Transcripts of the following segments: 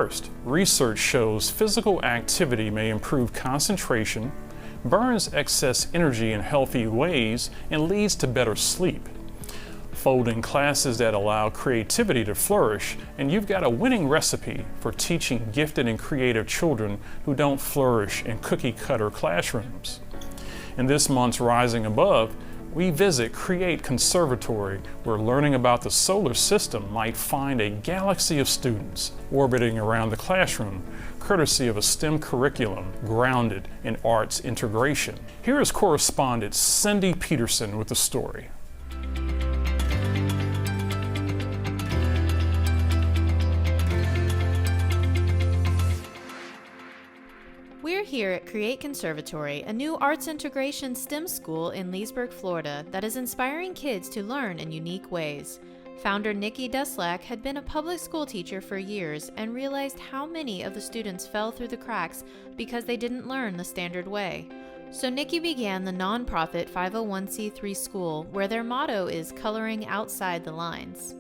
First, research shows physical activity may improve concentration, burns excess energy in healthy ways, and leads to better sleep. Fold in classes that allow creativity to flourish, and you've got a winning recipe for teaching gifted and creative children who don't flourish in cookie-cutter classrooms. In this month's Rising Above, we visit CREATE Conservatory, where learning about the solar system might find a galaxy of students orbiting around the classroom, courtesy of a STEM curriculum grounded in arts integration. Here is correspondent Cindy Peterson with the story. We're here at CREATE Conservatory, a new arts integration STEM school in Leesburg, Florida that is inspiring kids to learn in unique ways. Founder Nikki Duslack had been a public school teacher for years and realized how many of the students fell through the cracks because they didn't learn the standard way. So Nikki began the nonprofit 501c3 school, where their motto is coloring outside the lines.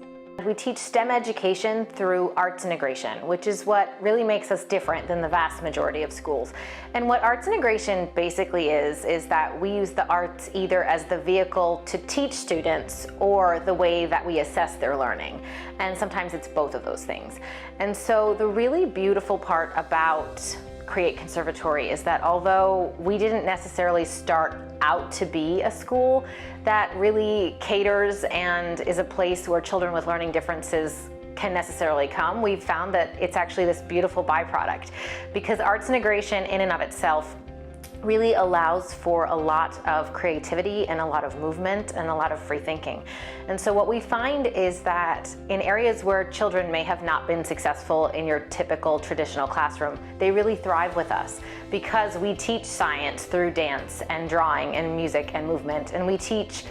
We teach STEM education through arts integration, which is what really makes us different than the vast majority of schools. And what arts integration basically is that we use the arts either as the vehicle to teach students or the way that we assess their learning. And sometimes it's both of those things. And so the really beautiful part about CREATE Conservatory is that although we didn't necessarily start out to be a school that really caters and is a place where children with learning differences can necessarily come, we've found that it's actually this beautiful byproduct, because arts integration in and of itself really allows for a lot of creativity and a lot of movement and a lot of free thinking. And so what we find is that in areas where children may have not been successful in your typical traditional classroom, they really thrive with us because we teach science through dance and drawing and music and movement, and we teach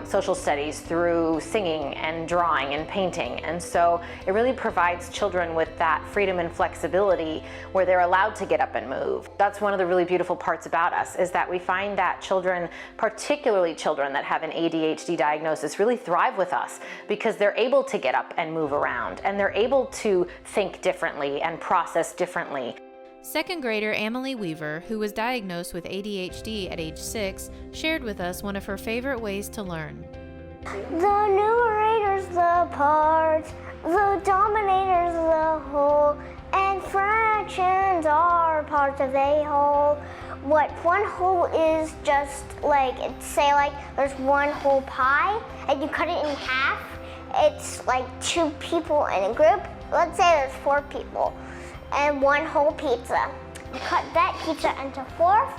social studies through singing and drawing and painting. And so it really provides children with that freedom and flexibility where they're allowed to get up and move. That's one of the really beautiful parts about us, is that we find that children, particularly children that have an ADHD diagnosis, really thrive with us because they're able to get up and move around, and they're able to think differently and process differently. Second grader Emily Weaver, who was diagnosed with ADHD at age 6, shared with us one of her favorite ways to learn. The numerator's the parts, the denominator's the whole, and fractions are parts of a whole. What one whole is just like, say like there's one whole pie and you cut it in half, it's like 2 people in a group. Let's say there's 4 people and one whole pizza. You cut that pizza into 4.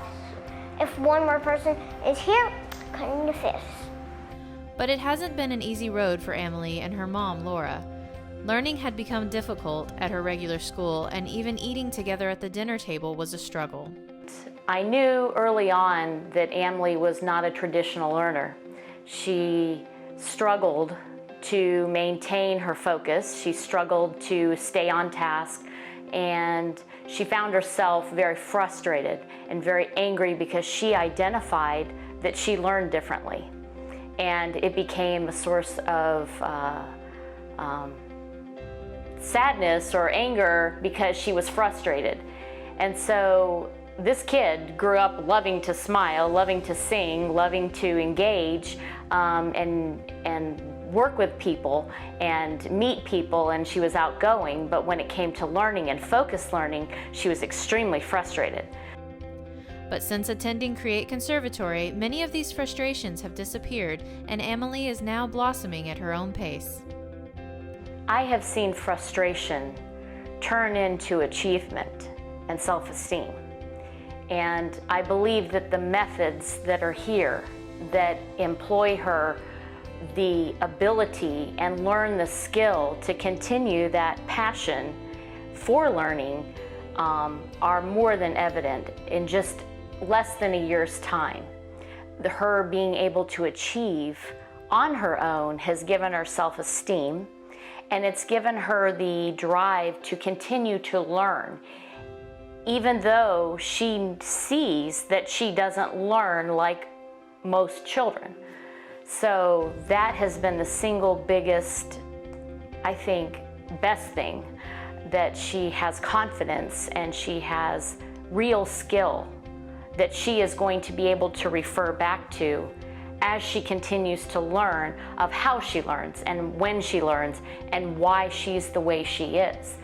If one more person is here, cut into 5. But it hasn't been an easy road for Emily and her mom, Laura. Learning had become difficult at her regular school, and even eating together at the dinner table was a struggle. I knew early on that Emily was not a traditional learner. She struggled to maintain her focus. She struggled to stay on task, and she found herself very frustrated and very angry because she identified that she learned differently. And it became a source of sadness or anger because she was frustrated. And so this kid grew up loving to smile, loving to sing, loving to engage, and work with people and meet people, and she was outgoing, but when it came to learning and focused learning, she was extremely frustrated. But since attending CREATE Conservatory, many of these frustrations have disappeared, and Emily is now blossoming at her own pace. I have seen frustration turn into achievement and self-esteem. And I believe that the methods that are here that employ her the ability and learn the skill to continue that passion for learning are more than evident in just less than a year's time. Her being able to achieve on her own has given her self-esteem, and it's given her the drive to continue to learn, even though she sees that she doesn't learn like most children. So that has been the single biggest, I think, best thing that she has confidence and she has real skill that she is going to be able to refer back to as she continues to learn of how she learns and when she learns and why she's the way she is.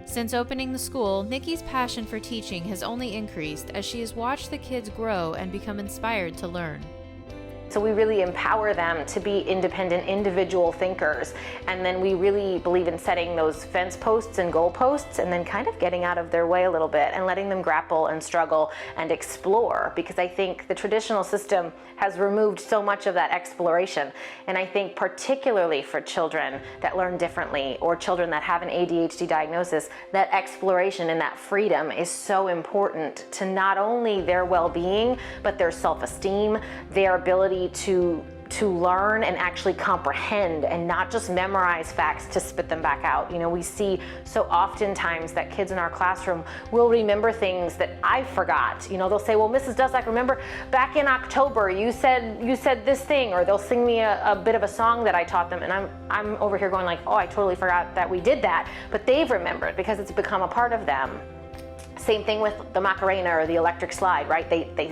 Since opening the school, Nikki's passion for teaching has only increased as she has watched the kids grow and become inspired to learn. So we really empower them to be independent, individual thinkers. And then we really believe in setting those fence posts and goal posts and then kind of getting out of their way a little bit and letting them grapple and struggle and explore, because I think the traditional system has removed so much of that exploration. And I think particularly for children that learn differently or children that have an ADHD diagnosis, that exploration and that freedom is so important to not only their well-being, but their self-esteem, their ability to learn and actually comprehend and not just memorize facts to spit them back out. You know, we see so oftentimes that kids in our classroom will remember things that I forgot. You know, they'll say, well, Mrs. Duslack, remember back in October you said this thing, or they'll sing me a bit of a song that I taught them, and I'm over here going like, oh, I totally forgot that we did that, but they've remembered because it's become a part of them. Same thing with the Macarena or the electric slide, right?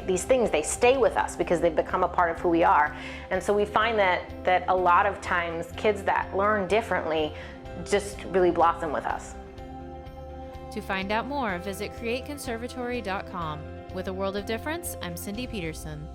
These things, they stay with us because they've become a part of who we are. And so we find that a lot of times kids that learn differently just really blossom with us. To find out more, visit createconservatory.com. With a world of difference, I'm Cindy Peterson.